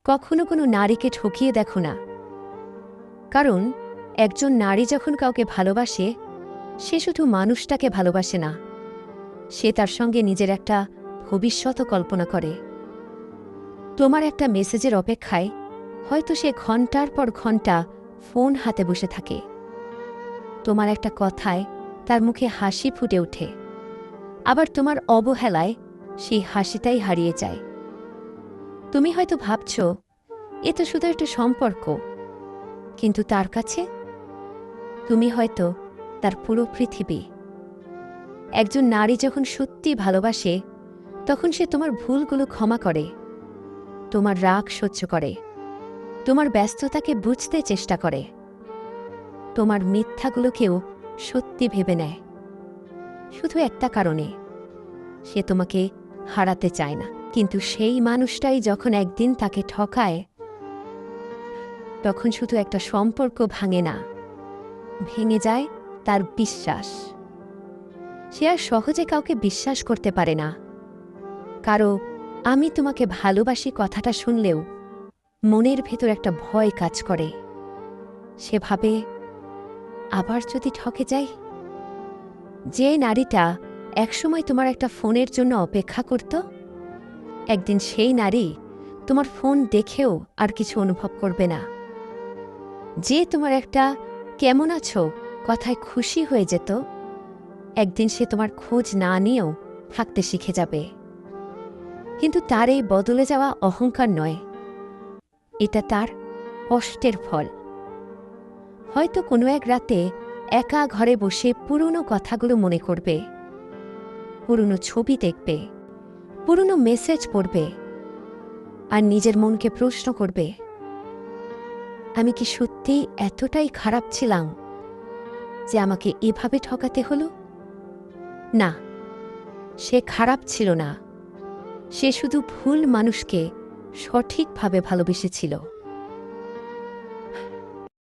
কখনো কোনো নারীকে ঠকিয়ে দেখো না, কারণ একজন নারী যখন কাউকে ভালোবাসে সে শুধু মানুষটাকে ভালোবাসে না, সে তার সঙ্গে নিজের একটা ভবিষ্যৎও কল্পনা করে। তোমার একটা মেসেজের অপেক্ষায় হয়তো সে ঘণ্টার পর ঘণ্টা ফোন হাতে বসে থাকে। তোমার একটা কথায় তার মুখে হাসি ফুটে ওঠে, আবার তোমার অবহেলায় সেই হাসিটাই হারিয়ে যায়। তুমি হয়তো ভাবছ এ তো শুধু একটা সম্পর্ক, কিন্তু তার কাছে তুমি হয়তো তার পুরো পৃথিবী। একজন নারী যখন সত্যি ভালোবাসে তখন সে তোমার ভুলগুলো ক্ষমা করে, তোমার রাগ সহ্য করে, তোমার ব্যস্ততাকে বুঝতে চেষ্টা করে, তোমার মিথ্যাগুলোকেও সত্যি ভেবে নেয়। শুধু একটা কারণে, সে তোমাকে হারাতে চায় না। কিন্তু সেই মানুষটাই যখন একদিন তাকে ঠকায়, তখন শুধু একটা সম্পর্ক ভাঙে না, ভেঙে যায় তার বিশ্বাস। সে আর সহজে কাউকে বিশ্বাস করতে পারে না। কারো আমি তোমাকে ভালোবাসি কথাটা শুনলেও মনের ভেতর একটা ভয় কাজ করে। সে ভাবে আবার যদি ঠকে যাই। যে নারীটা একসময় তোমার একটা ফোনের জন্য অপেক্ষা করত, একদিন সেই নারী তোমার ফোন দেখেও আর কিছু অনুভব করবে না। যে তোমার একটা কেমন আছো কথায় খুশি হয়ে যেত, একদিন সে তোমার খোঁজ না নিয়েও থাকতে শিখে যাবে। কিন্তু তার এই বদলে যাওয়া অহংকার নয়, এটা তার কষ্টের ফল। হয়তো কোনো এক রাতে একা ঘরে বসে পুরনো কথাগুলো মনে করবে, পুরনো ছবি দেখবে, পুরনো মেসেজ পড়বে, আর নিজের মনকে প্রশ্ন করবে, আমি কি সত্যিই এতটাই খারাপ ছিলাম যে আমাকে এভাবে ঠকাতে হলো? না, সে খারাপ ছিল না, সে শুধু ভুল মানুষকে সঠিকভাবে ভালোবেসেছিল।